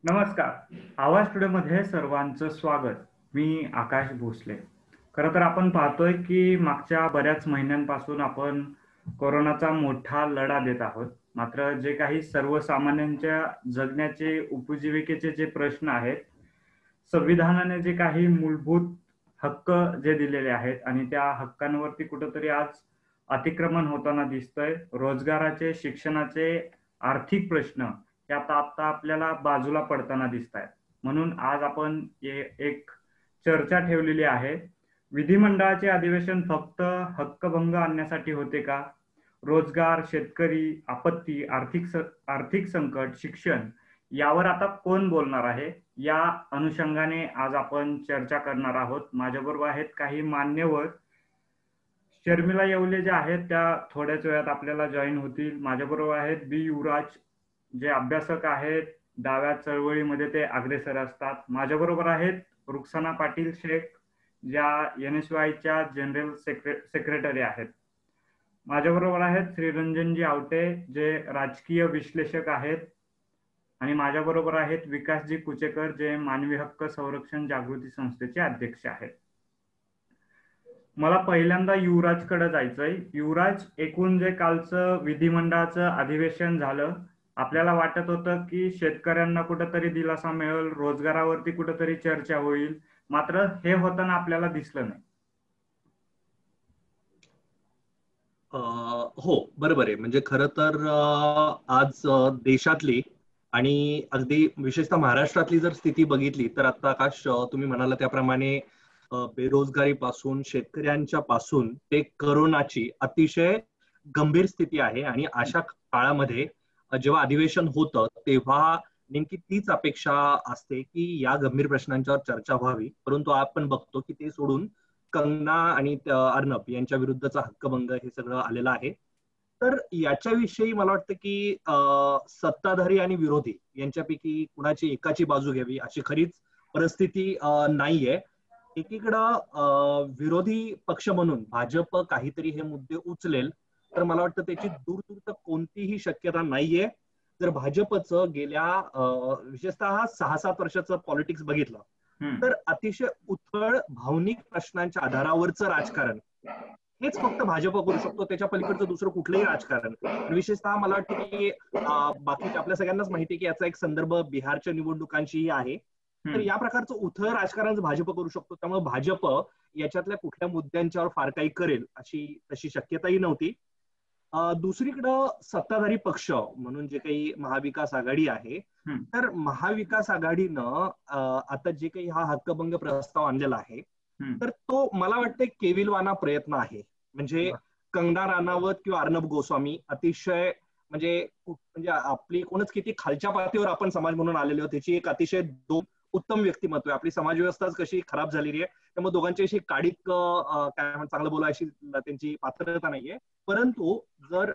नमस्कार. आवाज स्टुडिओमध्ये सर्वांचं स्वागत. मी आकाश भोसले. खरं तर आपण पाहतोय की मागच्या बऱ्याच महिन्यांपासून आपण कोरोनाचा मोठा लढा देत आहोत. मात्र जे काही सर्वसामान्यांच्या जगण्याचे, उपजीविकेचे जे प्रश्न आहेत, संविधानाने जे काही मूलभूत हक्क जे दिलेले आहेत आणि त्या हक्कांवरती कुठेतरी आज अतिक्रमण होताना दिसतंय. रोजगाराचे, शिक्षणाचे, आर्थिक प्रश्न हे आता आपल्याला बाजूला पडताना दिसतायत. म्हणून आज आपण एक चर्चा ठेवलेली आहे. विधिमंडळाचे अधिवेशन फक्त हक्कभंग आणण्यासाठी होते का? रोजगार, शेतकरी, आपत्ती, आर्थिक संकट, शिक्षण यावर आता कोण बोलणार आहे? या अनुषंगाने आज आपण चर्चा करणार आहोत. माझ्याबरोबर आहेत काही मान्यवर. शर्मिला येवले ज्या आहेत त्या थोड्याच वेळात आपल्याला जॉईन होतील. माझ्याबरोबर आहेत बी युवराज, जे अभ्यासक आहेत, डाव्या चळवळीमध्ये ते अग्रेसर असतात. माझ्याबरोबर आहेत रुखसाना पाटील शेख, ज्या NSYच्या जनरल सेक्रेटरी आहेत. माझ्याबरोबर आहेत श्रीरंजनजी आवटे, जे राजकीय विश्लेषक आहेत. आणि माझ्याबरोबर आहेत विकासजी कुचेकर, जे मानवी हक्क संरक्षण जागृती संस्थेचे अध्यक्ष आहेत. मला पहिल्यांदा युवराजकडे जायचंय. युवराज, एकूण जे कालचं विधिमंडळाचं अधिवेशन झालं, आपल्याला वाटत होतं की शेतकऱ्यांना कुठेतरी दिलासा मिळेल, रोजगारावरती कुठेतरी चर्चा होईल, मात्र हे होताना आपल्याला दिसलं नाही. हो, बरोबर आहे. म्हणजे खरं तर आज देशातली आणि अगदी विशेषतः महाराष्ट्रातली जर स्थिती बघितली तर आता आकाश तुम्ही म्हणाला त्याप्रमाणे बेरोजगारीपासून, शेतकऱ्यांच्या पासून ते करोनाची अतिशय गंभीर स्थिती आहे. आणि अशा काळामध्ये जेव्हा अधिवेशन होतं तेव्हा नेमकी तीच अपेक्षा असते की या गंभीर प्रश्नांच्यावर चर्चा व्हावी. परंतु आपण बघतो की ते सोडून कंगना आणि अर्णब यांच्या विरुद्धचा हक्कभंग हे सगळं आलेलं आहे. तर याच्याविषयी मला वाटतं की सत्ताधारी आणि विरोधी यांच्यापैकी कुणाची एकाची बाजू घ्यावी अशी खरीच परिस्थिती नाहीये. एकीकडं विरोधी पक्ष म्हणून भाजप काहीतरी हे मुद्दे उचलेल, तर मला वाटतं त्याची दूर तर कोणतीही शक्यता नाहीये. जर भाजपचं गेल्या विशेषतः 6-7 वर्षाचं पॉलिटिक्स बघितलं तर अतिशय उथळ भावनिक प्रश्नांच्या आधारावरचं राजकारण हेच फक्त भाजप करू शकतो. त्याच्या पलीकडचं दुसरं कुठलंही राजकारण. विशेषतः मला वाटतं की बाकीच्या आपल्या सगळ्यांनाच माहिती आहे की याचा एक संदर्भ बिहारच्या निवडणुकांशीही आहे. तर या प्रकारचं उथळ राजकारण भाजप करू शकतो. त्यामुळे भाजप याच्यातल्या कुठल्या मुद्द्यांच्यावर फार काही करेल अशी तशी शक्यताही नव्हती. दुसरीकडं सत्ताधारी पक्ष म्हणून जे काही महाविकास आघाडी आहे, तर महाविकास आघाडीनं आता जे काही हा हक्कभंग प्रस्ताव आणलेला आहे तर तो मला वाटतं केविलवाना प्रयत्न आहे. म्हणजे कंगना राणावत किंवा अर्णब गोस्वामी अतिशय म्हणजे आपली कोणच किती खालच्या पातळीवर आपण समाज म्हणून आलेलो, त्याची एक अतिशय उत्तम व्यक्तिमत्व आहे. आपली समाज व्यवस्थाच कशी खराब झालेली आहे, त्यामुळे दोघांची काडिक काय चांगलं बोलायची त्यांची पात्रता नाहीये. परंतु जर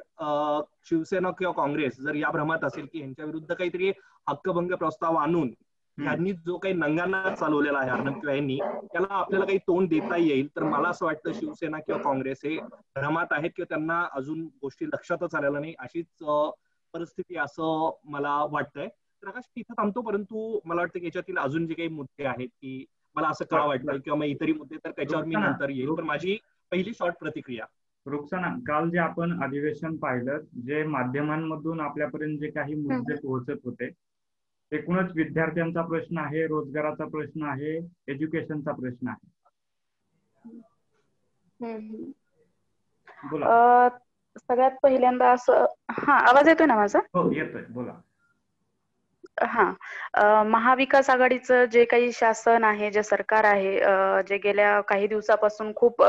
शिवसेना किंवा काँग्रेस जर या भ्रमात असेल की यांच्या विरुद्ध काहीतरी हक्कभंग प्रस्ताव आणून यांनी जो काही नंगाना चालवलेला आहे अर्णब किंवा यांनी, त्याला आपल्याला काही तोंड देता येईल, तर मला असं वाटतं शिवसेना किंवा काँग्रेस हे भ्रमात आहेत किंवा त्यांना अजून गोष्टी लक्षातच आलेल्या नाही अशीच परिस्थिती असं मला वाटतंय. तर आकाश तिथं थांबतो. परंतु मला वाटतं की याच्यातील अजून जे काही मुद्दे आहेत की मला असं का वाटतं किंवा मग इतरही मुद्दे तर त्याच्यावर मी नंतर येईल. तर माझी पहिली शॉर्ट प्रतिक्रिया. रुखसाना, काल जे आपण अधिवेशन पाहिलं, जे माध्यमांमधून आपल्यापर्यंत जे काही मुद्दे पोहोचत होते, एकूणच विद्यार्थ्यांचा प्रश्न आहे, रोजगाराचा प्रश्न आहे, एज्युकेशनचा प्रश्न आहे. सगळ्यात पहिल्यांदा असं आवाज येतोय ना माझा? हो येतोय, बोला. महाविकास आघाडीचं जे काही शासन आहे, जे सरकार आहे, जे गेल्या काही दिवसापासून खूप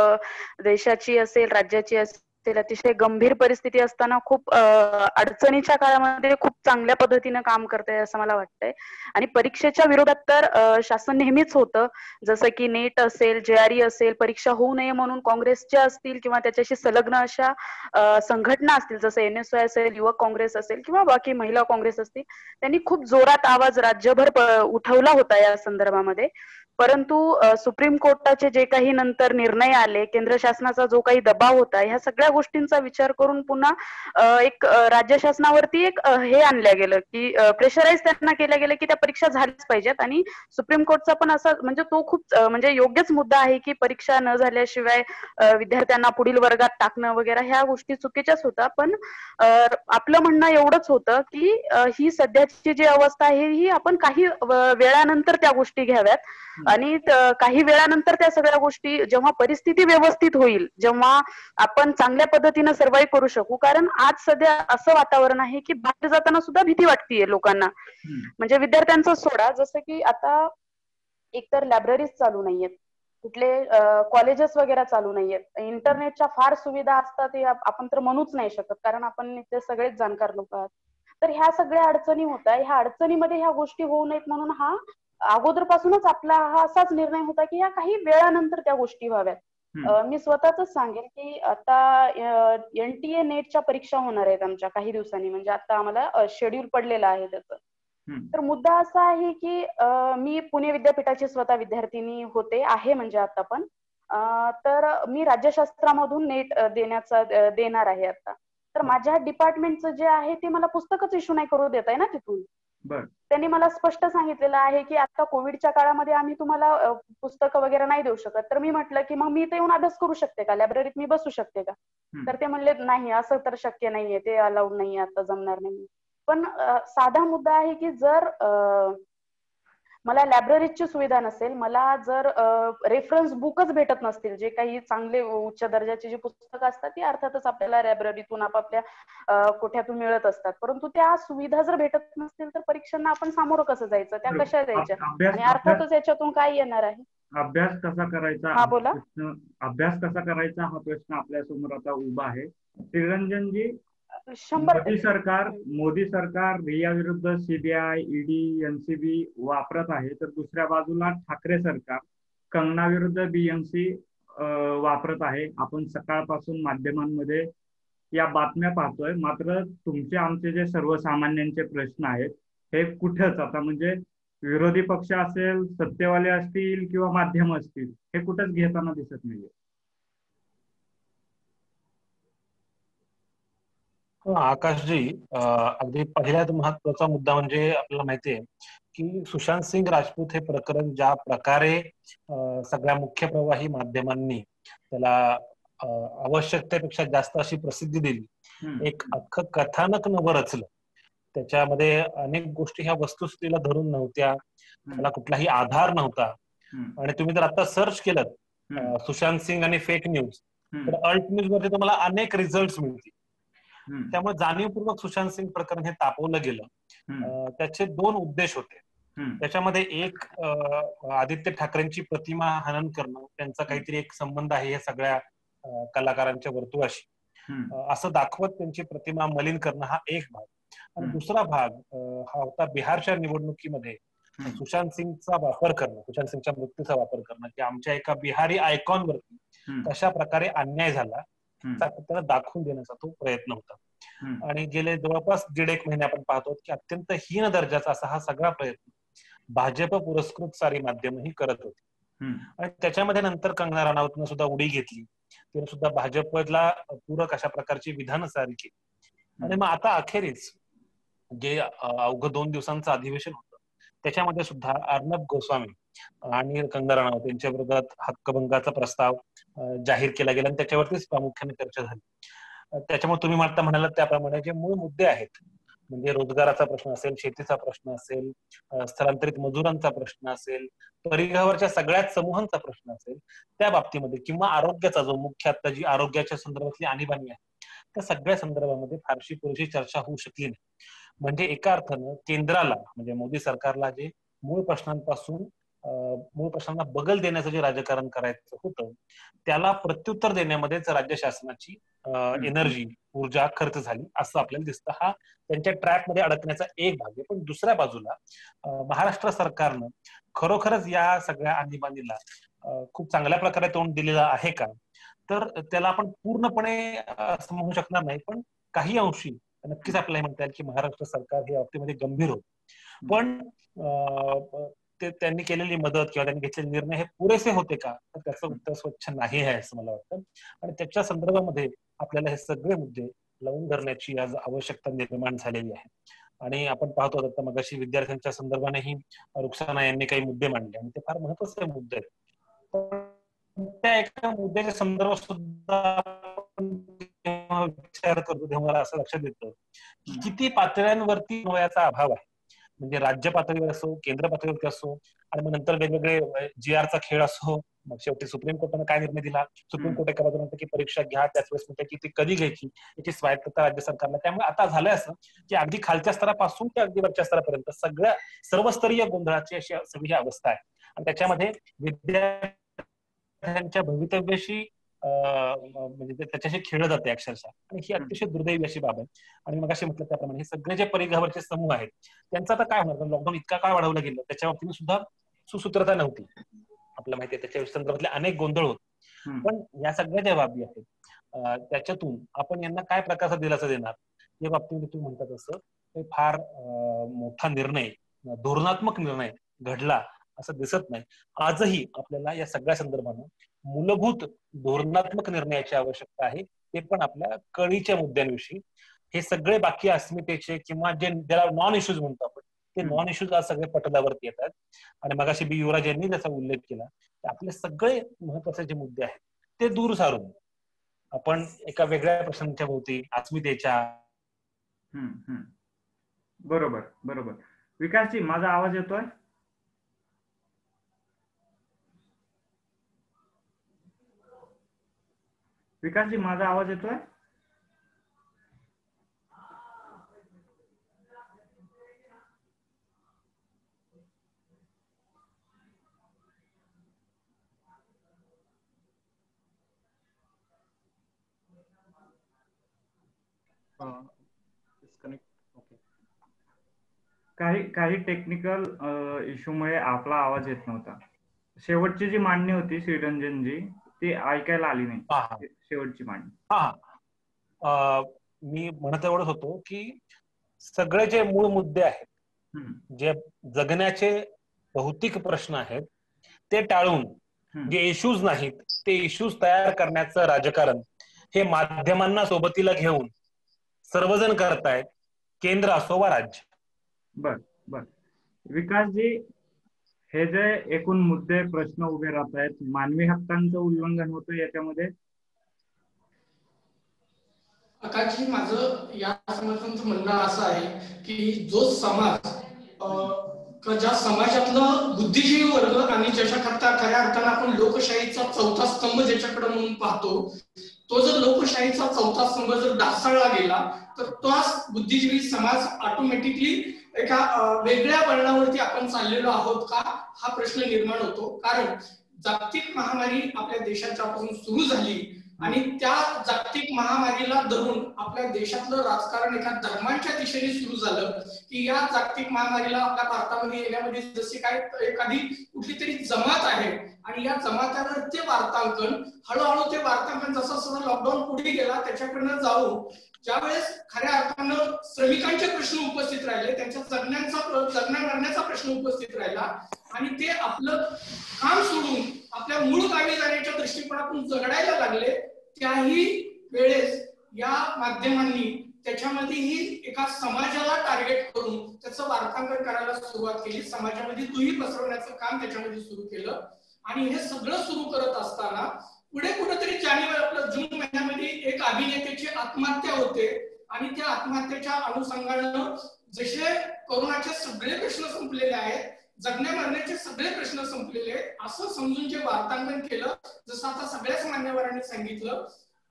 देशाची असेल, राज्याची असेल, अतिशय गंभीर परिस्थिती असताना खूप अडचणीच्या काळामध्ये खूप चांगल्या पद्धतीनं काम करतंय असं मला वाटतंय. आणि परीक्षेच्या विरोधात तर शासन नेहमीच होतं. जसं की नेट असेल, JRE असेल, परीक्षा होऊ नये म्हणून काँग्रेसच्या असतील किंवा त्याच्याशी संलग्न अशा संघटना असतील, जसं NSY असेल, युवक काँग्रेस असेल किंवा बाकी महिला काँग्रेस असतील, त्यांनी खूप जोरात आवाज राज्यभर उठवला होता या संदर्भामध्ये. परंतु सुप्रीम कोर्टाचे जे काही नंतर निर्णय आले, केंद्र शासनाचा जो काही दबाव होता, ह्या सगळ्या गोष्टींचा विचार करून पुन्हा एक राज्य शासनावरती एक हे आणलं गेलं की प्रेशराईज त्यांना केलं गेलं की त्या परीक्षा झाल्याच पाहिजेत. आणि सुप्रीम कोर्टचा पण असा म्हणजे तो खूप म्हणजे योग्यच मुद्दा आहे की परीक्षा न झाल्याशिवाय विद्यार्थ्यांना पुढील वर्गात टाकणं वगैरे ह्या गोष्टी चुकीच्याच होत्या. पण आपलं म्हणणं एवढंच होतं की ही सध्याची जी अवस्था आहे ही आपण काही वेळानंतर त्या गोष्टी घ्याव्यात आणि काही वेळानंतर त्या सगळ्या गोष्टी जेव्हा परिस्थिती व्यवस्थित होईल, जेव्हा आपण चांगल्या पद्धतीनं सर्व्हाइव्ह करू शकू. कारण आज सध्या असं वातावरण आहे की बाहेर जाताना सुद्धा भीती वाटतेय लोकांना. म्हणजे विद्यार्थ्यांचं सोडा, जसं की आता एकतर लायब्ररीज चालू नाहीयेत, कुठले कॉलेजेस वगैरे चालू नाहीयेत, इंटरनेटच्या फार सुविधा असतात हे आपण तर म्हणूच नाही शकत कारण आपण ते सगळेच जाणकार लोक आहात. तर ह्या सगळ्या अडचणी होत आहे. ह्या अडचणीमध्ये ह्या गोष्टी होऊ नयेत म्हणून हा अगोदरपासूनच आपला हा असाच निर्णय होता की या काही वेळानंतर त्या गोष्टी व्हाव्यात. मी स्वतःच सांगेल की आता NTA नेटच्या परीक्षा होणार आहेत आमच्या काही दिवसांनी, म्हणजे आता आम्हाला शेड्यूल पडलेलं आहे त्याचं. तर मुद्दा असा आहे की मी पुणे विद्यापीठाची स्वतः विद्यार्थिनी होते आहे म्हणजे आता पण. तर मी राज्यशास्त्रामधून नेट देणार आहे आता. तर माझ्या डिपार्टमेंटचं जे आहे ते मला पुस्तकच इश्यू नाही करू देत आहे ना तिथून. त्यांनी मला स्पष्ट सांगितलेलं आहे की आता कोविडच्या काळामध्ये आम्ही तुम्हाला पुस्तकं वगैरे नाही देऊ शकत. तर मी म्हटलं की मग मी इथे येऊन अभ्यास करू शकते का, लायब्ररीत मी बसू शकते का? तर ते म्हणले नाही, असं तर शक्य नाहीये, ते अलाउड नाहीये, आता जमणार नाही. पण साधा मुद्दा आहे की जर मला लायब्ररीची सुविधा नसेल, मला जर रेफरन्स बुकच भेटत नसतील, जे काही चांगले उच्च दर्जाची जी पुस्तकं असतात ती अर्थातच आपल्याला लायब्ररीतून आपापल्या कोठ्यातून मिळत असतात, परंतु त्या सुविधा जर भेटत नसतील तर परीक्षांना आपण सामोरं कसं जायचं, त्या कशा द्यायच्या आणि अर्थातच याच्यातून काय येणार आहे. अभ्यास कसा करायचा हा बोला. अभ्यास कसा करायचा हा प्रश्न आपल्या समोर आता उभा आहे. श्रीरंजनजी, 100% मोदी सरकार रिया विरुद्ध CBI, ED, NCB वापरत आहे, तर दुसऱ्या बाजूला ठाकरे सरकार कंगना विरुद्ध BMC वापरत आहे. आपण सकाळपासून माध्यमांमध्ये या बातम्या पाहतोय. मात्र तुमचे आमचे जे सर्वसामान्यांचे प्रश्न आहेत हे कुठंच आता म्हणजे विरोधी पक्ष असेल, सत्तेवाले असतील किंवा माध्यम असतील, हे कुठंच घेताना दिसत नाहीये. आकाशजी, अगदी पहिल्यात महत्वाचा मुद्दा म्हणजे आपल्याला माहितीये की सुशांत सिंग राजपूत हे प्रकरण ज्या प्रकारे सगळ्या मुख्य प्रवाही माध्यमांनी त्याला आवश्यकतेपेक्षा जास्त अशी प्रसिद्धी दिली, एक अख्खं कथानक नवं रचलं, त्याच्यामध्ये अनेक गोष्टी ह्या वस्तुस्थितीला धरून नव्हत्या, त्याला कुठलाही आधार नव्हता. आणि तुम्ही जर आता सर्च केलं सुशांत सिंग आणि फेक न्यूज, तर अल्ट न्यूज मध्ये तुम्हाला अनेक रिझल्ट मिळतील. त्यामुळे जाणीवपूर्वक सुशांत सिंग प्रकरण हे तापवलं गेलं. त्याचे दोन उद्देश होते. त्याच्यामध्ये एक आदित्य ठाकरेंची प्रतिमा हनन करणं, त्यांचा काहीतरी एक संबंध आहे या सगळ्या कलाकारांच्या वर्तुळाशी, असं दाखवत त्यांची प्रतिमा मलिन करणं हा एक भाग. आणि दुसरा भाग हा होता बिहारच्या निवडणुकीमध्ये सुशांत सिंगचा वापर करणं, सुशांत सिंगच्या मृत्यूचा वापर करणं, की आमच्या एका बिहारी आयकॉन वरती कशा प्रकारे अन्याय झाला त्याला दाखवून देण्याचा तो प्रयत्न होता. आणि गेले जवळपास 1.5 महिने आपण पाहतो की अत्यंत हीन दर्जाचा असा हा सगळा प्रयत्न भाजप पुरस्कृत सारी माध्यमही करत होती. आणि त्याच्यामध्ये नंतर कंगना राणावतनं सुद्धा उडी घेतली, तिने सुद्धा भाजपला पूरक अशा प्रकारची विधानं सारी केली. आणि मग आता अखेरीस जे अवघं 2 दिवसांचं अधिवेशन होतं त्याच्यामध्ये सुद्धा अर्णब गोस्वामी आणि कंगना राणावत यांच्या विरोधात हक्कभंगाचा प्रस्ताव जाहीर केला गेला आणि त्याच्यावरतीच प्रामुख्याने चर्चा झाली. त्याच्यामुळे तुम्ही आता म्हणालात त्याप्रमाणे जे मूळ मुद्दे आहेत, म्हणजे रोजगाराचा प्रश्न असेल, शेतीचा प्रश्न असेल, स्थलांतरित मजुरांचा प्रश्न असेल, परिघावरच्या सगळ्याच समूहांचा प्रश्न असेल, त्या बाबतीमध्ये किंवा आरोग्याचा जो मुख्य आता जी आरोग्याच्या संदर्भातली आणीबाणी आहे त्या सगळ्या संदर्भामध्ये फारशी पुरेशी चर्चा होऊ शकली नाही. म्हणजे एका अर्थानं केंद्राला म्हणजे मोदी सरकारला जे मूळ प्रश्नांना बगल देण्याचं जे राजकारण करायचं होतं त्याला प्रत्युत्तर देण्यामध्येच राज्य शासनाची एनर्जी, ऊर्जा खर्च झाली असं आपल्याला दिसतं. हा त्यांच्या ट्रॅप मध्ये अडकण्याचा एक भाग आहे. पण दुसऱ्या बाजूला महाराष्ट्र सरकारनं खरोखरच या सगळ्या आणीबाणीला खूप चांगल्या प्रकारे तोंड दिलेलं आहे का, तर त्याला आपण पूर्णपणे असं म्हणू शकणार नाही, पण काही अंशी नक्कीच आपल्याला म्हणता येईल की महाराष्ट्र सरकार हे बाबतीमध्ये गंभीर होत. पण त्यांनी केलेली मदत किंवा त्यांनी घेतलेले निर्णय हे पुरेसे होते का, तर त्याचं उत्तर स्वच्छ नाही आहे असं मला वाटतं. आणि त्याच्या संदर्भामध्ये आपल्याला हे सगळे मुद्दे लावून धरण्याची आज आवश्यकता निर्माण झालेली आहे. आणि आपण पाहतो आता मगाशी विद्यार्थ्यांच्या संदर्भानेही रुक्साना यांनी काही मुद्दे मांडले आणि ते फार महत्वाचे मुद्दे आहेत. त्या एका मुद्द्याच्या संदर्भात सुद्धा विचार करतो तेव्हा मला असं लक्षात येतं की किती पातळ्यांवरती समन्वयाचा अभाव आहे. म्हणजे राज्य पातळीवर असो, केंद्र पातळीवरती असो, आणि मग नंतर वेगवेगळे GRचा खेळ असो. मग शेवटी सुप्रीम कोर्टाने काय निर्णय दिला, सुप्रीम कोर्ट एका बाजूने की परीक्षा घ्या, त्याच वेळेस म्हणते की ती कधी घ्यायची याची स्वायत्तता राज्य सरकारला. त्यामुळे आता झालंय असं की अगदी खालच्या स्तरापासून ते अगदी वरच्या स्तरापर्यंत सर्वस्तरीय गोंधळाची अशी सगळी ही अवस्था आहे. आणि त्याच्यामध्ये विद्यार्थ्यांच्या भवितव्याशी म्हणजे त्याच्याशी खेळलं जाते अक्षरशः, आणि ही अतिशय दुर्दैवी अशी बाब आहे. आणि मग असे म्हटलं त्याप्रमाणे हे सगळे जे परिघावरचे समूह आहेत त्यांचं आता काय होणार, लॉकडाऊन इतका काळ वाढवलं गेलं त्याच्या बाबतीत सुद्धा सुसूत्रता नव्हती. आपल्याला माहितीये त्याच्या संदर्भातले अनेक गोंधळ होत. पण या सगळ्या ज्या बाबी आहेत त्याच्यातून आपण यांना काय प्रकारचा दिलासा देणार या बाबतीमध्ये तुम्ही म्हणतात असं फार मोठा निर्णय, धोरणात्मक निर्णय घडला असं दिसत नाही. आजही आपल्याला या सगळ्या संदर्भानं मूलभूत धोरणात्मक निर्णयाची आवश्यकता आहे, ते पण आपल्या कळीच्या मुद्द्यांविषयी. हे सगळे बाकी अस्मितेचे किंवा जे ज्याला नॉन इश्यूज म्हणतो आपण, ते नॉन इश्यूज आज सगळे पटलावरती येतात. आणि मगाशी बी युवराज यांनी त्याचा उल्लेख केला की आपले सगळे महत्वाचे जे मुद्दे आहेत ते दूर सारून आपण एका वेगळ्या प्रश्नांच्या भोवती, अस्मितेच्या. बरोबर बरोबर. विकासजी, माझा आवाज येतोय? विकासजी, माझा आवाज येतोय? काही टेक्निकल इश्यूमुळे आपला आवाज येत नव्हता. शेवटची जी मांडणी होती श्रीरंजनजी, ती ऐकायला आली नाही. शेवटची मांडणी. मी म्हणत एवढंच होतो की सगळे जे मूळ मुद्दे आहेत, जे जगण्याचे भौतिक प्रश्न आहेत, ते टाळून जे इश्यूज नाहीत ते इश्यूज तयार करण्याचं राजकारण हे माध्यमांना सोबतीला घेऊन सर्वजण करतायत, केंद्र असो वा राज्य. बर बर. विकासजी, हे जे एकूण मुद्दे प्रश्न उभे राहत आहेत, मानवी हक्कांचं उल्लंघन होतं याच्यामध्ये? आकाशजी, माझं या समर्थनाचं म्हणणं असं आहे की जो समाज, ज्या समाजातलं बुद्धिजीवी वर्ग आणि ज्याच्याकरता खऱ्या अर्थानं आपण लोकशाहीचा चौथा स्तंभ ज्याच्याकडे म्हणून पाहतो, तो जर लोकशाहीचा चौथा स्तंभ जर ढासळला गेला तर तो बुद्धिजीवी समाज ऑटोमॅटिकली एका वेगळ्या वळणावरती आपण चाललेलो आहोत का हा प्रश्न निर्माण होतो. कारण जागतिक महामारी आपल्या देशाच्यापासून सुरू झाली आणि त्या जागतिक महामारीला धरून आपल्या देशातलं राजकारण एका धर्मांच्या दिशेने सुरू झालं की या जागतिक महामारीला आपल्या भारतामध्ये येण्यामध्ये जसे काय एखादी कुठली तरी जमात आहे आणि या जमातावर ते वार्तांकन, हळूहळू ते वार्तांकन जसं जसं लॉकडाऊन पुढे गेला त्याच्याकडनं जाऊन ज्यावेळेस खऱ्या अर्थानं श्रमिकांचे प्रश्न उपस्थित राहिले, त्यांच्या जगण्या मरण्याचा प्रश्न उपस्थित राहिला आणि ते आपलं काम सोडून आपल्या मूळ गावी जाण्याच्या दृष्टिकोनातून जगडायला लागले, त्याही वेळेस या माध्यमांनी त्याच्यामध्येही एका समाजाला टार्गेट करून त्याचं वार्तांकन करायला सुरुवात केली, समाजामध्ये दुही पसरवण्याचं काम त्याच्यामध्ये सुरू केलं. आणि हे सगळं सुरू करत असताना पुढे कुठेतरी आपलं जून महिन्यामध्ये एक अभिनेत्याची आत्महत्या होते आणि त्या आत्महत्येच्या अनुषंगानं जसे कोरोनाचे सगळे प्रश्न संपलेले आहेत, जगण्या मरण्याचे सगळे प्रश्न संपलेले आहेत असं समजून जे वार्तांकन केलं, जसं आता सगळ्याच मान्यवरांनी सांगितलं,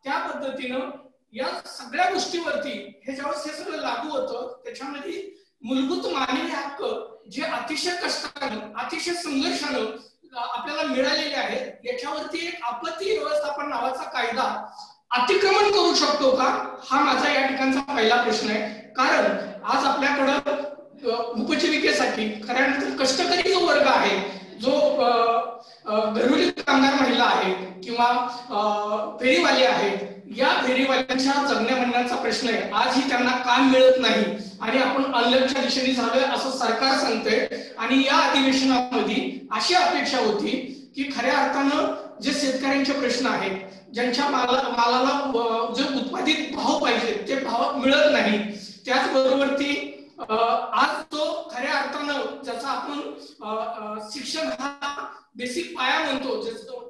त्या पद्धतीनं या सगळ्या गोष्टीवरती हे ज्यावेळेस हे सगळं लागू होतं त्याच्यामध्ये मूलभूत मानवी हक्क जे अतिशय कष्टानं, अतिशय संघर्षानं आपल्याला मिळालेले आहेत याच्यावरती एक आपत्ती व्यवस्थापन नावाचा कायदा अतिक्रमण करू शकतो का, हा माझा या ठिकाणचा पहिला प्रश्न आहे. कारण आज आपल्याकडं उपजीविकेसाठी खऱ्या कष्टकरी जो वर्ग आहे, जो घरगुती कामगार महिला आहेत किंवा फेरीवाले आहेत, या फेरीवाल्यांच्या जगण्या म्हणण्याचा प्रश्न आहे. आजही त्यांना काम मिळत नाही आणि आपण अनलॉकच्या दिशेने झालोय असं सरकार सांगतंय. आणि या अधिवेशनामध्ये अशी अपेक्षा होती की खऱ्या अर्थानं जे शेतकऱ्यांचे प्रश्न आहेत, ज्यांच्या मालाला जे उत्पादित भाव पाहिजे ते भाव मिळत नाही, त्याचबरोबर ती आज तो खऱ्या अर्थानं ज्याचा आपण शिक्षण हा बेसिक पाया म्हणतो,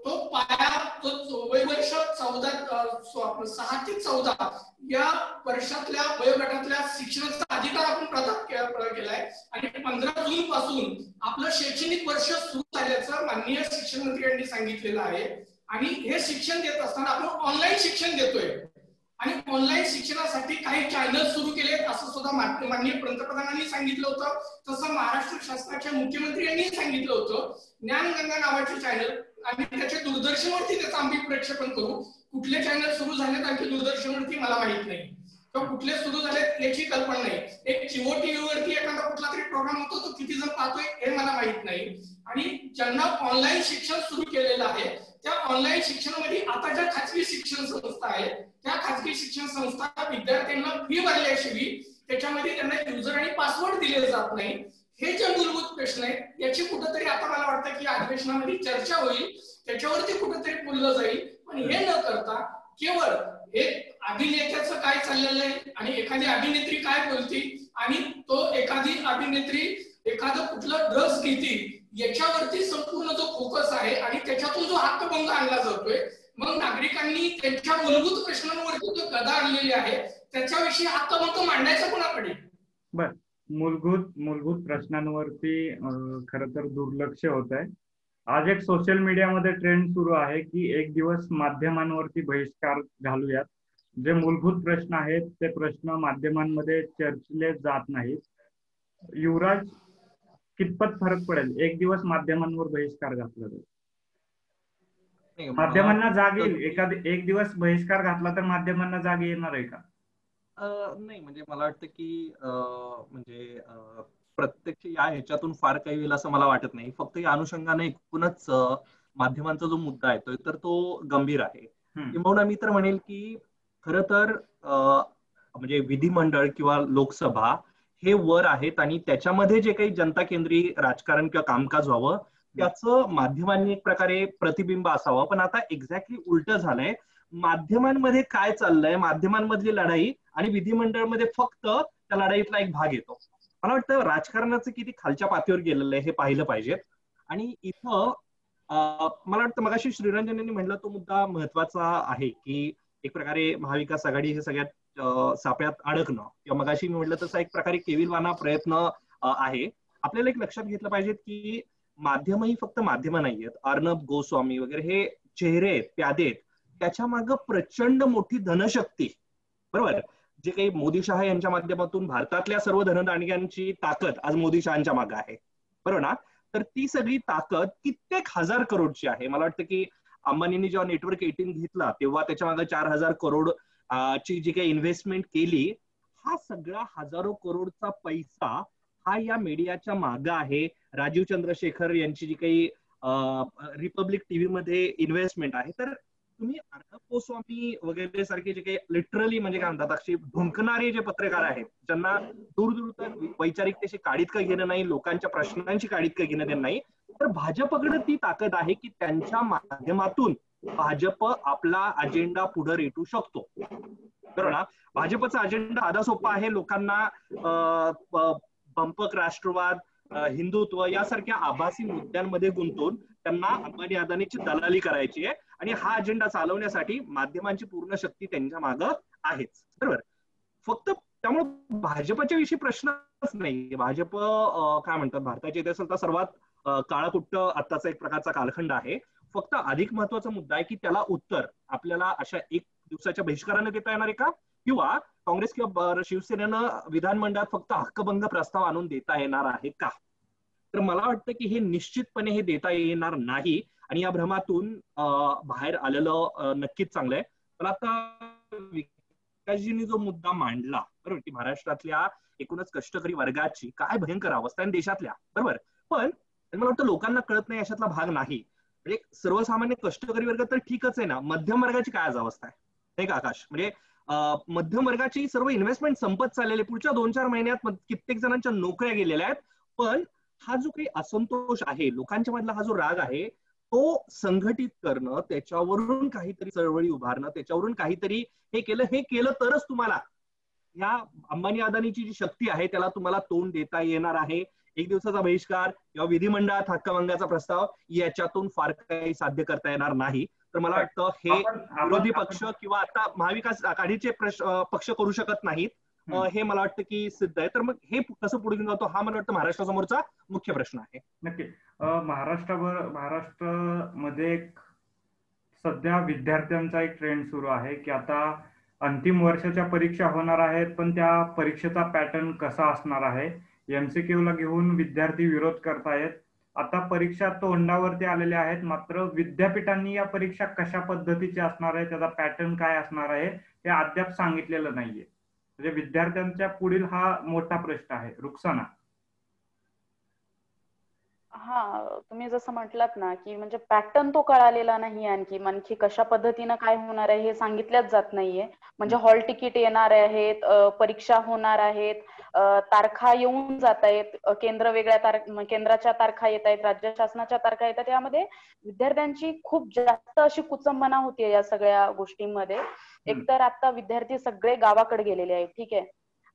तो पाया तो वयवर्ष 6 ते 14 या वर्षातल्या वयोगटातल्या शिक्षणाचा अधिकार आपण प्रदान केलाय. आणि 15 जून पासून आपलं शैक्षणिक वर्ष सुरू झाल्याचं माननीय शिक्षण मंत्री यांनी सांगितलेलं आहे. आणि हे शिक्षण देत असताना आपण ऑनलाईन शिक्षण देतोय आणि ऑनलाईन शिक्षणासाठी काही चॅनल सुरू केलेत असं सुद्धा माननीय पंतप्रधानांनी सांगितलं होतं. तसं महाराष्ट्र शासनाच्या मुख्यमंत्री यांनी सांगितलं होतं. ज्ञानगंगा नावाचे चॅनल आणि त्याच्या दूरदर्शनवरती त्याचं आम्ही प्रक्षेपण करू. कुठले चॅनल सुरू झालेत आणखी दूरदर्शनवरती मला माहित नाही किंवा कुठले सुरू झालेत याची कल्पना नाही. एक जिओ टीव्ही वरती एखादा कुठला तरी प्रोग्राम होतो, तो किती जण पाहतोय हे मला माहित नाही. आणि ज्यांना ऑनलाईन शिक्षण सुरू केलेलं आहे त्या ऑनलाईन शिक्षणामध्ये आता ज्या खाजगी शिक्षण संस्था आहेत त्या खाजगी शिक्षण संस्था विद्यार्थ्यांना फी भरल्याशिवाय त्याच्यामध्ये त्यांना युजर आणि पासवर्ड दिले जात नाही. हे जे मूलभूत प्रश्न आहेत याची कुठेतरी आता मला वाटतं की अधिवेशनामध्ये चर्चा होईल, त्याच्यावरती कुठेतरी बोललं जाईल. पण हे न करता केवळ एक अभिनेत्याचं काय चाललेलं आहे आणि एखादी अभिनेत्री काय बोलती आणि तो एखादी अभिनेत्री एखादं कुठलं ड्रग्स घेतील याच्यावरती संपूर्ण जो फोकस आहे आणि त्याच्यातून जो हक्कभंग आणला जातोय, मग नागरिकांनी त्यांच्या मूलभूत प्रश्नांवरती जो गदा आणलेली आहे त्याच्याविषयी हक्कभंग मांडायचा कोणाकडे? बर, मूलभूत प्रश्नांवरती खर तर दुर्लक्ष होत आहे. आज एक सोशल मीडियामध्ये ट्रेंड सुरू आहे की एक दिवस माध्यमांवरती बहिष्कार घालूयात. जे मूलभूत प्रश्न आहेत ते प्रश्न माध्यमांमध्ये चर्चले जात नाहीत. युवराज, कितपत फरक पडेल एक दिवस माध्यमांवर बहिष्कार घातला तर? माध्यमांना जाग येईल? एक दिवस बहिष्कार घातला तर माध्यमांना जाग येणार आहे का? नाही, म्हणजे मला वाटतं की म्हणजे प्रत्यक्ष या ह्याच्यातून फार काही होईल असं मला वाटत नाही. फक्त या अनुषंगाने एकूणच माध्यमांचा जो मुद्दा आहे तर तो गंभीर आहे. किंबहुना मी तर म्हणेल की खरं तर म्हणजे विधिमंडळ किंवा लोकसभा हे वर आहेत आणि त्याच्यामध्ये जे काही जनता केंद्रीय राजकारण किंवा कामकाज व्हावं त्याचं माध्यमांनी एक प्रकारे प्रतिबिंब असावं. पण आता एक्झॅक्टली उलट झालंय. माध्यमांमध्ये काय चाललंय, माध्यमांमधली लढाई आणि विधिमंडळमध्ये फक्त त्या लढाईतला एक भाग येतो. मला वाटतं राजकारणाचं किती खालच्या पातळीवर गेलेलं आहे हे पाहिलं पाहिजे. आणि इथं मला वाटतं मगाशी श्रीरंजन यांनी म्हणलं तो मुद्दा महत्वाचा आहे की एक प्रकारे महाविकास आघाडी हे सगळ्यात सापळ्यात अडकणं किंवा मगाशी मी म्हटलं तसा एक प्रकारे केविलवाना प्रयत्न आहे. आपल्याला एक लक्षात घेतलं पाहिजे की माध्यम ही फक्त माध्यम नाहीयेत. अर्णब गोस्वामी वगैरे हे चेहरे आहेत, प्यादे आहेत. त्याच्या मागे प्रचंड मोठी धनशक्ती, बरोबर, जे काही मोदी शहा यांच्या माध्यमातून भारतातल्या सर्व धनदांडग्यांची ताकद आज मोदी शहाच्या मागे आहे, बरोबर ना. तर ती सगळी ताकद कित्येक हजार करोडची आहे. मला वाटतं की अंबानींनी जेव्हा नेटवर्क 18 घेतला तेव्हा त्याच्या मागे 4,000 करोड ची जी काही इन्व्हेस्टमेंट केली, हा सगळा हजारो करोडचा पैसा हा या मीडियाच्या मागे आहे. राजीव चंद्रशेखर यांची जी काही रिपब्लिक टीव्ही मध्ये इन्व्हेस्टमेंट आहे. तर तुम्ही अर्णब गोस्वामी वगैरे सारखे जे काही लिटरली म्हणजे काय म्हणतात अशी भुंकणारे जे पत्रकार आहेत ज्यांना दूर तर वैचारिकतेशी काडीत का घेणं नाही, लोकांच्या प्रश्नांची काडीत का घेणं देणं नाही, तर भाजपकडे ती ताकद आहे की त्यांच्या माध्यमातून भाजप आपला अजेंडा पुढे रेटू शकतो, बरोबर ना. भाजपचा अजेंडा साधा सोपा आहे. लोकांना बंपक राष्ट्रवाद, हिंदुत्व यासारख्या आभासी मुद्द्यांमध्ये गुंतवून त्यांना अंबानी अदानीची दलाली करायची आहे आणि हा अजेंडा चालवण्यासाठी माध्यमांची पूर्ण शक्ती त्यांच्या मागे आहेच, बरोबर. फक्त त्यामुळे भाजपच्या विषयी प्रश्नच नाही. भाजप काय म्हणतात भारताच्या इतिहासातला सर्वात काळाकुट्ट आत्ताचा एक प्रकारचा कालखंड आहे. फक्त अधिक महत्वाचा मुद्दा आहे की त्याला उत्तर आपल्याला अशा एक दिवसाच्या बहिष्काराने देता येणार आहे का, किंवा काँग्रेस किंवा शिवसेनेनं विधानमंडळात फक्त हक्कभंग प्रस्ताव आणून देता येणार आहे का. तर मला वाटतं की हे निश्चितपणे हे देता येणार नाही आणि या भ्रमातून बाहेर आलेलं नक्कीच चांगलं आहे. पण आता विकासजींनी जो मुद्दा मांडला, बरोबर, की महाराष्ट्रातल्या एकूणच कष्टकरी वर्गाची काय भयंकर अवस्था आहे देशातल्या, बरोबर. पण मला वाटतं लोकांना कळत नाही अशातला भाग नाही. म्हणजे सर्वसामान्य कष्टकरी वर्ग तर ठीकच आहे ना, मध्यम वर्गाची काय आज अवस्था आहे नाही का आकाश. म्हणजे मध्यम वर्गाची सर्व इन्व्हेस्टमेंट संपत चाललेली, पुढच्या 2-4 महिन्यात कित्येक जणांच्या नोकऱ्या गेलेल्या आहेत. पण हा जो काही असंतोष आहे, लोकांच्या मधला हा जो राग आहे, तो संघटित करणं, त्याच्यावरून काहीतरी चळवळी उभारणं, त्याच्यावरून काहीतरी हे केलं तरच तुम्हाला या अंबानी अदानीची जी शक्ती आहे त्याला तुम्हाला तोंड देता येणार आहे. एक दिवसाचा बहिष्कार किंवा विधिमंडळात हक्कभंगाचा प्रस्ताव याच्यातून फार काही साध्य करता येणार नाही. तर मला वाटतं हे विरोधी पक्ष किंवा आता महाविकास आघाडीचे पक्ष करू शकत नाहीत, हे मला वाटतं की सिद्ध आहे. तर मग हे कसं पुढे घेऊन जातो हा मला वाटतं महाराष्ट्रासमोरचा मुख्य प्रश्न आहे. नक्की. महाराष्ट्रामध्ये सध्या विद्यार्थ्यांचा एक ट्रेंड सुरू आहे की आता अंतिम वर्षाच्या परीक्षा होणार आहेत, पण त्या परीक्षेचा पॅटर्न कसा असणार आहे, MCQ ला घेऊन विद्यार्थी विरोध करतायत. आता परीक्षा तोंडावरती आलेल्या आहेत, मात्र विद्यापीठांनी या परीक्षा कशा पद्धतीच्या असणार आहे, त्याचा पॅटर्न काय असणार आहे हे अद्याप सांगितलेलं नाहीये. म्हणजे विद्यार्थ्यांच्या पुढील हा मोठा प्रश्न आहे. रुक्साना. हा, तुम्ही जसं म्हटलात ना की म्हणजे पॅटर्न तो कळालेला नाही, आणखी कशा पद्धतीनं काय होणार आहे हे सांगितल्याच जात नाहीये. म्हणजे हॉल तिकीट येणार आहेत, परीक्षा होणार आहेत, तारखा येऊन जात आहेत, केंद्राच्या तारखा येत आहेत, राज्य शासनाच्या तारखा येतात. यामध्ये विद्यार्थ्यांची खूप जास्त अशी कुचंबना होतीये या सगळ्या गोष्टींमध्ये. एकतर आता विद्यार्थी सगळे गावाकडे गेलेले आहेत, ठीक आहे,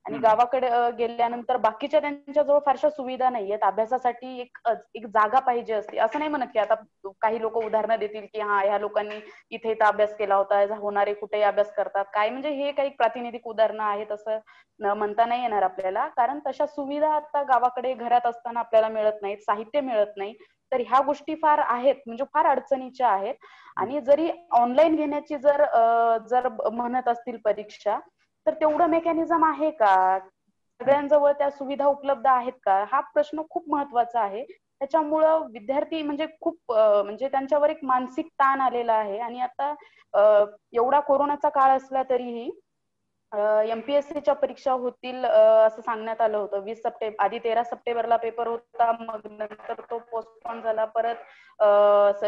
आणि गावाकडे गेल्यानंतर बाकीच्या त्यांच्याजवळ फारशा सुविधा नाहीयेत. अभ्यासासाठी एक जागा पाहिजे असते. असं नाही म्हणत की आता काही लोक उदाहरणं देतील की हा ह्या लोकांनी इथे इथं अभ्यास केला होता, होणारे कुठेही अभ्यास करतात काय, म्हणजे हे काही प्रातिनिधिक उदाहरणं आहेत असं म्हणता नाही येणार आपल्याला. कारण तशा सुविधा आता गावाकडे घरात असताना आपल्याला मिळत नाहीत, साहित्य मिळत नाही. तर ह्या गोष्टी फार आहेत, म्हणजे फार अडचणीच्या आहेत. आणि जरी ऑनलाईन घेण्याची जर म्हणत असतील परीक्षा, तर तेवढं मेकॅनिझम आहे का, सगळ्यांजवळ त्या सुविधा उपलब्ध आहेत का, हा प्रश्न खूप महत्वाचा आहे. त्याच्यामुळं विद्यार्थी म्हणजे खूप म्हणजे त्यांच्यावर एक मानसिक ताण आलेला आहे. आणि आता एवढा कोरोनाचा काळ असला तरीही MPSCच्या परीक्षा होतील असं सांगण्यात आलं होतं. 20 सप्टेंबर आधी 13 सप्टेंबरला पेपर होता, मग नंतर तो पोस्टपोन झाला, परत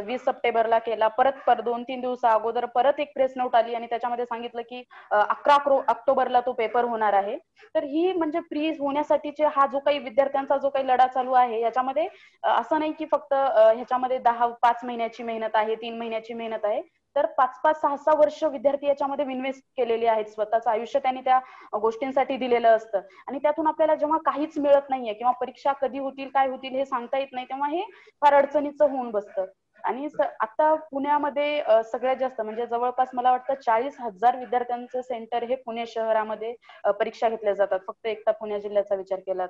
20 सप्टेंबरला केला, परत 2-3 दिवसा अगोदर परत एक प्रेस नोट आली आणि त्याच्यामध्ये सांगितलं की 11 ऑक्टोबरला तो पेपर होणार आहे. तर ही म्हणजे प्री होण्यासाठीचे हा जो काही विद्यार्थ्यांचा जो काही लढा चालू आहे, याच्यामध्ये असं नाही की फक्त ह्याच्यामध्ये 5 महिन्याची मेहनत आहे, 3 महिन्याची मेहनत आहे, तर 5-5, 6-6 वर्ष विद्यार्थी याच्यामध्ये इन्व्हेस्ट केलेली आहेत. स्वतःचं आयुष्य त्यांनी त्या गोष्टींसाठी दिलेलं असतं. आणि त्यातून आपल्याला जेव्हा काहीच मिळत नाहीये किंवा परीक्षा कधी होतील काय होतील हे सांगता येत नाही, तेव्हा हे फार अडचणीचं होऊन बसतं. आणि आता पुण्यामध्ये सगळ्यात जास्त म्हणजे जवळपास मला वाटतं 40,000 विद्यार्थ्यांचं सेंटर हे पुणे शहरामध्ये परीक्षा घेतल्या जातात, फक्त एकटा पुणे जिल्ह्याचा विचार केला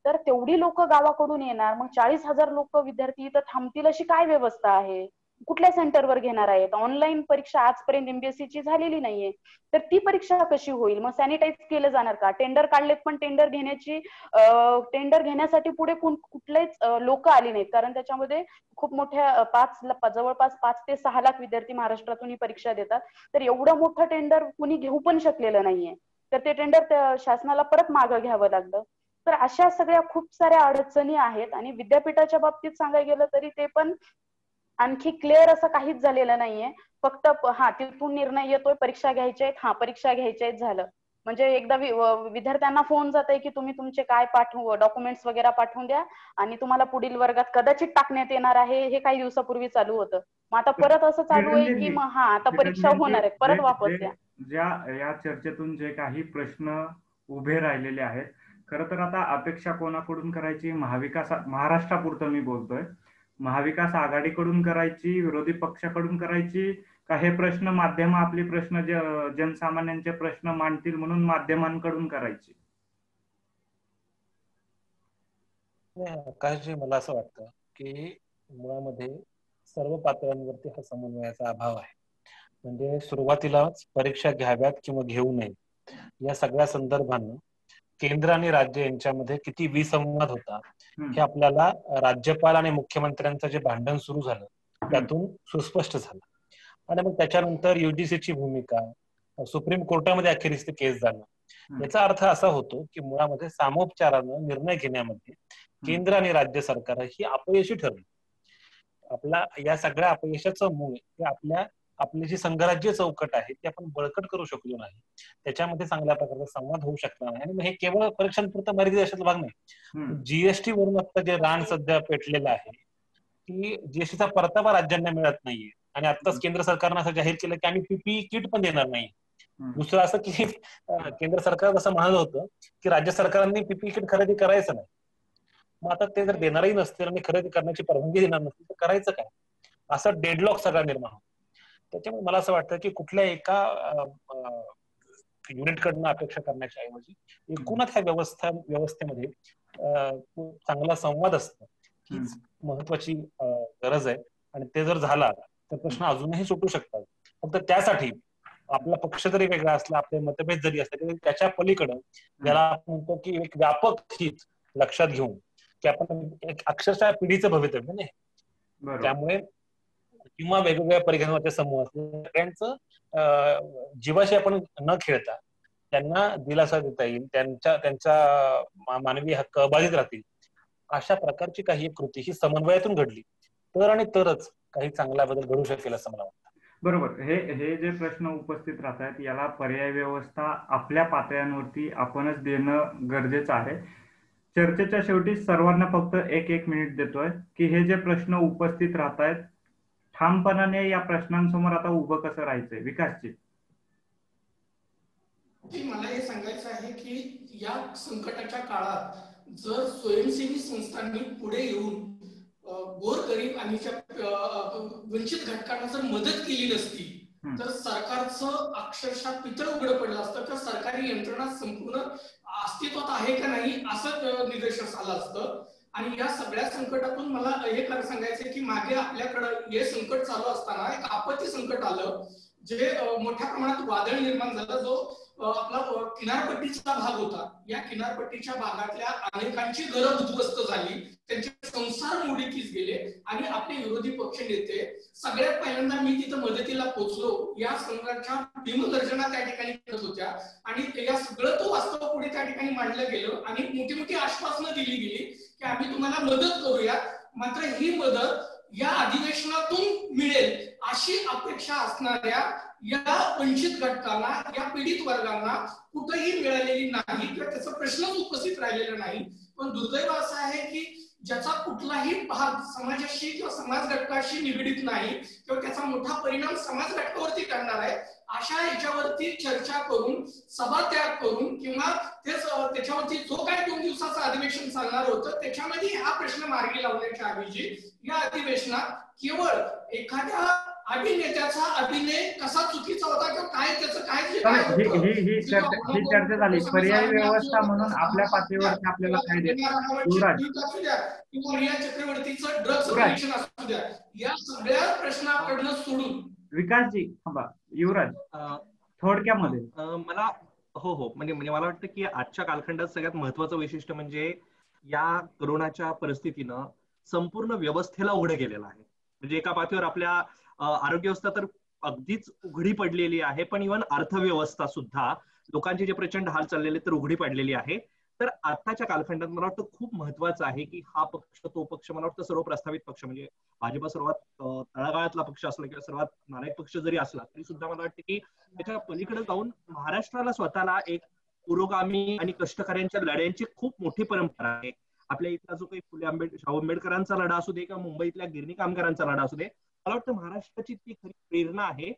तर तेवढी लोक गावाकडून येणार, मग 40,000 लोक विद्यार्थी इथं थांबतील अशी काय व्यवस्था आहे, कुठल्या सेंटरवर घेणार आहेत. ऑनलाईन परीक्षा आजपर्यंत MPSCची झालेली नाहीये, तर ती परीक्षा कशी होईल. मग सॅनिटाईज केलं जाणार का, टेंडर काढलेत पण टेंडर घेण्यासाठी पुढे कुठलेच लोक आली नाहीत, कारण त्याच्यामध्ये खूप मोठ्या जवळपास 5 ते 6 लाख विद्यार्थी महाराष्ट्रातून ही परीक्षा देतात. तर एवढं मोठं टेंडर कुणी घेऊ पण शकलेलं नाहीये, तर ते टेंडर शासनाला परत मागं घ्यावं लागलं. तर अशा सगळ्या खूप साऱ्या अडचणी आहेत. आणि विद्यापीठाच्या बाबतीत सांगायला गेलं तरी ते पण आणखी क्लिअर असं काहीच झालेलं नाहीये. फक्त तिथून निर्णय येतोय परीक्षा घ्यायच्या आहेत, परीक्षा घ्यायच्या आहेत, झालं. म्हणजे एकदा विद्यार्थ्यांना फोन जात आहे की तुम्ही तुमचे काय डॉक्युमेंट्स वगैरे पाठवून द्या आणि तुम्हाला पुढील वर्गात कदाचित टाकण्यात येणार आहे, हे काही दिवसापूर्वी चालू होतं. मग आता परत असं चालू आहे की मग आता परीक्षा होणार आहे, परत वापस द्या. या चर्चेतून जे काही प्रश्न उभे राहिलेले आहेत, खरं तर आता अपेक्षा कोणाकडून करायची, महाराष्ट्रापुरतं मी बोलतोय, महाविकास आघाडीकडून करायची, विरोधी पक्षाकडून करायची, का हे प्रश्न माध्यम आपले प्रश्न जनसामान्यांचे प्रश्न मांडतील म्हणून माध्यमांकडून करायची. आकाशजी, मला असं वाटतं की मुळामध्ये सर्व पातळ्यांवरती हा समन्वयाचा अभाव आहे. म्हणजे सुरुवातीलाच परीक्षा घ्याव्यात किंवा घेऊ नये या सगळ्या संदर्भानं केंद्र आणि राज्य यांच्यामध्ये किती विसंवाद होता हे आपल्याला राज्यपाल आणि मुख्यमंत्र्यांचं जे भांडण सुरू झालं त्यातून सुस्पष्ट झालं. आणि मग त्याच्यानंतर UGCची भूमिका, सुप्रीम कोर्टामध्ये अखेरीस ते केस झालं. याचा अर्थ असा होतो की मुळामध्ये सामोपचारानं निर्णय घेण्यामध्ये केंद्र आणि राज्य सरकार ही अपयशी ठरली. आपला या सगळ्या अपयशाचं मूळ हे आपल्या आपली जी संघराज्य चौकट आहे ती आपण बळकट करू शकलो नाही, त्याच्यामध्ये चांगल्या प्रकारचा संवाद होऊ शकला नाही. आणि हे केवळ परीक्षांपुरतं मर्यादित अशातला भाग नाही. जीएसटी वरून आता जे रान सध्या पेटलेलं आहे की जीएसटीचा परतावा राज्यांना मिळत नाहीये. आणि आताच केंद्र सरकारनं असं जाहीर केलं की आम्ही पीपीई किट पण देणार नाही. दुसरं असं की केंद्र सरकार असं म्हणत होतं की राज्य सरकारांनी पीपीई किट खरेदी करायचं नाही. मग आता ते जर देणारही नसतील आणि खरेदी करण्याची परवानगी देणार नसतील तर करायचं काय, असं डेडलॉक सगळा निर्माण होतो. त्याच्यामुळे मला असं वाटतं की कुठल्या एका युनिटकडनं अपेक्षा करण्याच्या ऐवजी एकूणच ह्या व्यवस्थेमध्ये चांगला संवाद असणं हीच महत्वाची गरज आहे. आणि ते जर झाला तर प्रश्न अजूनही सुटू शकतात. फक्त त्यासाठी आपला पक्ष जरी वेगळा असला, आपले मतभेद जरी असले तरी त्याच्या पलीकडं ज्याला आपण म्हणतो की एक व्यापक हित लक्षात घेऊन की आपण एक अक्षरशः पिढीचं भवितव्य नाही, त्यामुळे किंवा वेगवेगळ्या परिघांवरचे समूह असले सगळ्यांचं जीवाशी आपण न खेळता त्यांना दिलासा देता येईल, त्यांच्या मानवी हक्क अबाधित राहतील अशा प्रकारची काही कृती ही समन्वयातून घडली तर आणि तरच काही चांगला बदल घडू शकेल असं मला वाटतं. बरोबर. हे जे प्रश्न उपस्थित राहत आहेत याला पर्याय व्यवस्था आपल्या पातळ्यांवरती आपणच देणं गरजेचं आहे. चर्चेच्या शेवटी सर्वांना फक्त एक मिनिट देतोय की हे जे प्रश्न उपस्थित राहत आहेत ठामपणाने या प्रश्नांसमोर आता उभं कसं राहायचंय. विकासजी, मला हे सांगायचं आहे की या संकटाच्या काळात जर स्वयंसेवी संस्थांनी पुढे येऊन गोरगरीब आणि वंचित घटकांना जर मदत केली नसती तर सरकारचं अक्षरशः पितळ उघडं पडलं असतं, तर सरकारी यंत्रणा संपूर्ण अस्तित्वात आहे का नाही असं निदर्शनास आलं असतं. आणि या सगळ्या संकटातून मला हे सांगायचंय की मागे आपल्याकडं हे संकट चालू असताना एक आपत्ती संकट आलं जे मोठ्या प्रमाणात वादळ निर्माण झालं, जो आपला किनारपट्टीचा भाग होता. या किनारपट्टीच्या भागातल्या अनेकांची घरं उद्ध्वस्त झाली, त्यांचे संसार मोडीकीस गेले आणि आपले विरोधी पक्ष नेते सगळ्यात पहिल्यांदा मी तिथं मदतीला पोहोचलो या संघाच्या भीमगर्जना त्या ठिकाणी करत होत्या आणि या सगळं तो वास्तव पुढे त्या ठिकाणी मांडलं गेलं आणि मोठी मोठी आश्वासनं दिली गेली की आम्ही तुम्हाला मदत करूया, मात्र ही मदत या अधिवेशनातून मिळेल अशी अपेक्षा असणाऱ्या या वंचित घटकांना, या पीडित वर्गांना कुठेही मिळालेली नाही किंवा त्याचा प्रश्नच उपस्थित राहिलेला नाही. पण दुर्दैव असं आहे की ज्याचा कुठलाही भाग समाजाशी किंवा समाज घटकाशी निगडीत नाही किंवा त्याचा मोठा परिणाम समाज घटकावरती करणार आहे अशा याच्यावरती चर्चा करून, सभात्याग करून किंवा त्याच्यावरती जो काय 2 दिवसाचं अधिवेशन चालणार होतं त्याच्यामध्ये हा प्रश्न मार्गी लावण्याच्या ऐवजी या अधिवेशनात केवळ एखाद्या अभिनेत्याचा अभिनय कसा चुकीचा होता किंवा काय त्याचं काय ही चर्चा झाली. पर्याय व्यवस्था म्हणून आपल्या पातळीवरती आपल्याला काय किंवा रिया चक्रवर्तीचं ड्रग्स कनेक्शन असू द्या, या सगळ्या प्रश्नाकडनं सोडून विकासजी युवराज थोडक्यामध्ये मला म्हणजे मला वाटतं की आजच्या कालखंडात सगळ्यात महत्वाचं वैशिष्ट्य म्हणजे या कोरोनाच्या परिस्थितीनं संपूर्ण व्यवस्थेला उघडं केलेलं आहे. म्हणजे एका पातळीवर आपल्या आरोग्य व्यवस्था तर अगदीच उघडी पडलेली आहे, पण इव्हन अर्थव्यवस्था सुद्धा लोकांचे जे प्रचंड हाल चाललेले तर उघडी पडलेली आहे. तर आताच्या कालखंडात मला वाटतं खूप महत्वाचं आहे की हा पक्ष तो पक्ष, मला वाटतं सर्व प्रस्तावित पक्ष म्हणजे भाजपा सर्वात तळागाळातला पक्ष असला किंवा सर्वात नालायक पक्ष जरी असला तरी सुद्धा मला वाटतं की त्याच्या पलीकडे जाऊन महाराष्ट्राला स्वतःला एक पुरोगामी आणि कष्टकऱ्यांच्या लढ्यांची खूप मोठी परंपरा आहे. आपल्या इथला जो काही शाहू आंबेडकरांचा लढा असू दे किंवा मुंबईतल्या गिरणी कामगारांचा लढा असू दे, मला वाटतं महाराष्ट्राची ती खरी प्रेरणा आहे.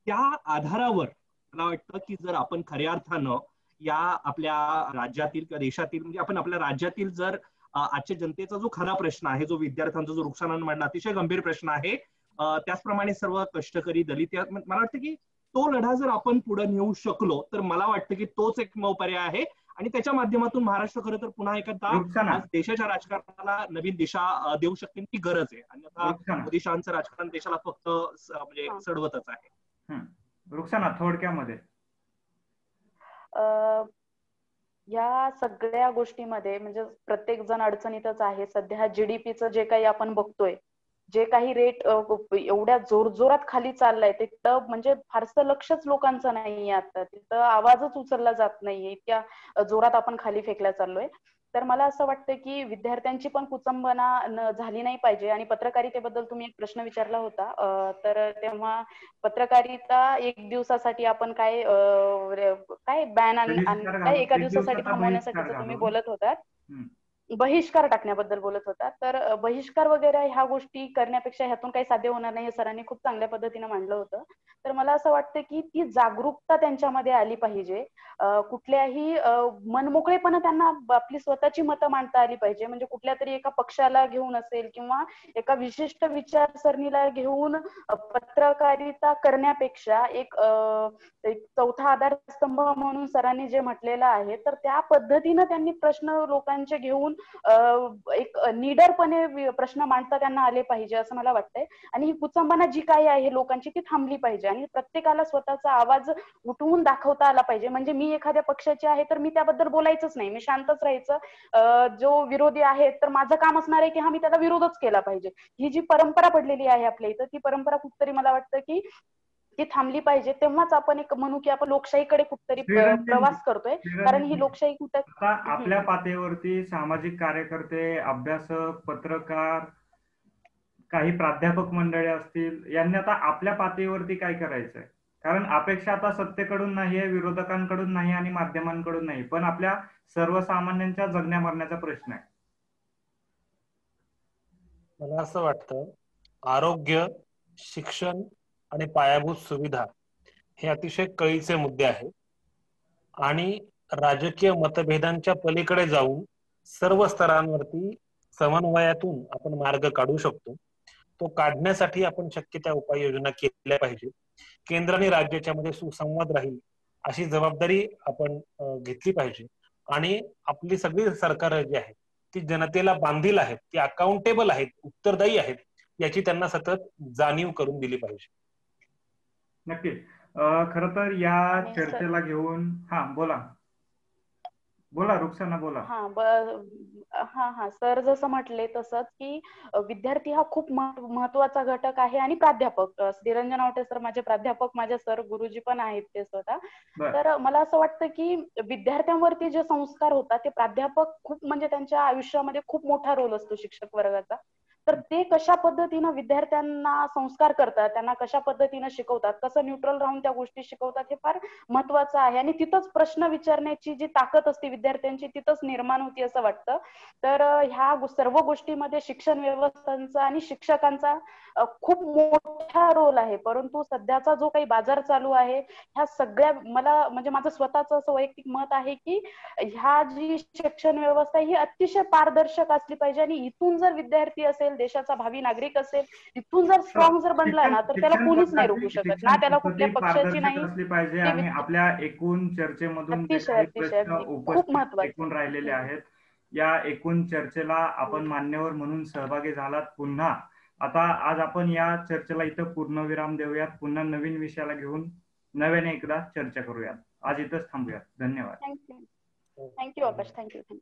त्या आधारावर मला वाटतं की जर आपण खऱ्या अर्थानं या आपल्या राज्यातील किंवा देशातील म्हणजे आपण आपल्या राज्यातील जर आजच्या जनतेचा जो खरा प्रश्न आहे, जो विद्यार्थ्यांचा जो नुकसानानं मांडला अतिशय गंभीर प्रश्न आहे, त्याचप्रमाणे सर्व कष्टकरी दलित, मला वाटतं की तो लढा जर आपण पुढे नेऊ शकलो तर मला वाटतं की तोच एकमेव पर्याय आहे आणि त्याच्या माध्यमातून महाराष्ट्र खरं तर पुन्हा एकदा देशाच्या राजकारणाला नवीन दिशा देऊ शकते ती गरज आहे. आणि आता मोदी शहांचं राजकारण देशाला फक्त म्हणजे सडवतच आहे. रुक्साना थोडक्यामध्ये या सगळ्या गोष्टीमध्ये म्हणजे प्रत्येक जण अडचणीतच आहे. सध्या जीडीपीचं जे काही आपण बघतोय, जे काही रेट एवढ्या जोरजोरात खाली चाललाय तिथं म्हणजे फारसं लक्षच लोकांचं नाहीये. आता तिथं आवाजच उचलला जात नाहीये, इतक्या जोरात आपण खाली फेकल्या चाललोय. तर मला असं वाटतं की विद्यार्थ्यांची पण कुचंबना झाली नाही पाहिजे. आणि पत्रकारितेबद्दल तुम्ही एक प्रश्न विचारला होता, तर तेव्हा पत्रकारिता एक दिवसासाठी आपण काय काय बॅन आणि काय एका दिवसासाठी थांबवण्यासाठी तुम्ही बोलत होतात, बहिष्कार टाकण्याबद्दल बोलत होता. तर बहिष्कार वगैरे ह्या गोष्टी करण्यापेक्षा ह्यातून काही साध्य होणार नाही हे सरांनी खूप चांगल्या पद्धतीने मांडलं होतं. तर मला असं वाटतं की ती जागरूकता त्यांच्यामध्ये आली पाहिजे. कुठल्याही मनमोकळेपणे त्यांना आपली स्वतःची मतं मांडता आली पाहिजे. म्हणजे कुठल्या तरी एका पक्षाला घेऊन असेल किंवा एका विशिष्ट विचारसरणीला घेऊन पत्रकारिता करण्यापेक्षा एक चौथा आधारस्तंभ म्हणून सरांनी जे म्हटलेलं आहे, तर त्या पद्धतीनं त्यांनी प्रश्न लोकांचे घेऊन एक निडरपणे प्रश्न मांडता त्यांना आले पाहिजे असं मला वाटतंय. आणि ही कुचंबना जी काही आहे लोकांची ती थांबली पाहिजे आणि प्रत्येकाला स्वतःचा आवाज उठवून दाखवता आला पाहिजे. म्हणजे मी एखाद्या पक्षाची आहे तर मी त्याबद्दल बोलायचंच नाही, मी शांतच राहायचं. जो विरोधी आहे तर माझं काम असणार आहे की हा मी त्याला विरोधच केला पाहिजे. ही जी परंपरा पडलेली आहे आपल्या इथं, ती परंपरा कुठतरी मला वाटतं की ती थांबली पाहिजे. तेव्हाच आपण एक म्हणू की आपण लोकशाहीकडे कुठतरी प्रवास करतोय. कारण ही लोकशाही कुठं आपल्या पातळीवरती सामाजिक कार्यकर्ते, अभ्यासक, पत्रकार, काही प्राध्यापक मंडळी असतील, यांनी आता आपल्या पातळीवरती काय करायचंय? कारण अपेक्षा आता सत्तेकडून नाहीये, विरोधकांकडून नाही आणि माध्यमांकडून नाही, पण आपल्या सर्वसामान्यांच्या जगण्या मरण्याचा प्रश्न आहे. मला असं वाटतं आरोग्य, शिक्षण आणि पायाभूत सुविधा हे अतिशय कळीचे मुद्दे आहेत आणि राजकीय मतभेदांच्या पलीकडे जाऊन सर्व स्तरांवरती समन्वयातून आपण मार्ग काढू शकतो. तो काढण्यासाठी आपण शक्य त्या उपाययोजना केल्या पाहिजे. केंद्र आणि राज्याच्या मध्ये सुसंवाद राहील अशी जबाबदारी आपण घेतली पाहिजे. आणि आपली सगळी सरकार जी आहेत ती जनतेला बांधील आहेत, ती अकाउंटेबल आहेत, उत्तरदायी आहेत, याची त्यांना सतत जाणीव करून दिली पाहिजे. नक्की. खर तर या चर्चेला घेऊन बोला रुक्साना बोला. हा सर जसं म्हटले तसंच की विद्यार्थी हा खूप महत्वाचा घटक आहे. आणि प्राध्यापक श्रीरंजन आवटे सर माझे प्राध्यापक, माझे सर गुरुजी पण आहेत ते स्वतः. तर मला असं वाटतं की विद्यार्थ्यांवरती जे संस्कार होतात ते प्राध्यापक खूप म्हणजे त्यांच्या आयुष्यामध्ये खूप मोठा रोल असतो शिक्षक वर्गाचा. तर ते कशा पद्धतीनं विद्यार्थ्यांना संस्कार करतात, त्यांना कशा पद्धतीनं शिकवतात, कसं न्यूट्रल राहून त्या गोष्टी शिकवतात हे फार महत्वाचं आहे. आणि तिथंच प्रश्न विचारण्याची जी ताकद असते विद्यार्थ्यांची तिथंच निर्माण होती असं वाटतं. तर ह्या सर्व गोष्टीमध्ये शिक्षण व्यवस्थांचा आणि शिक्षकांचा खूप मोठा रोल आहे. परंतु सध्याचा जो काही बाजार चालू आहे ह्या सगळ्या, मला म्हणजे माझं स्वतःच असं वैयक्तिक मत आहे की ह्या जी शिक्षण व्यवस्था ही अतिशय पारदर्शक असली पाहिजे. आणि इथून जर विद्यार्थी असेल, देशाचा भावी नागरिक असेल, इथून जर स्ट्रॉंग जर बनला ना तर त्याला कोणीच नाही रोखू शकत, ना त्याला कुठल्या पक्षाची नाही असली पाहिजे. आणि आपल्या एकूण चर्चेमधून जे काही प्रश्न उपस्थित राहिलेले आहेत, या एकूण चर्चेला आपण मान्यवर म्हणून सहभागी झालात. पुन्हा आता आज आपण या चर्चेला इथं पूर्णविराम देऊयात. पुन्हा नवीन विषयाला घेऊन नव्याने एकदा चर्चा करूयात. आज इथंच थांबूयात. धन्यवाद. थँक्यू आकाश. थँक्यू.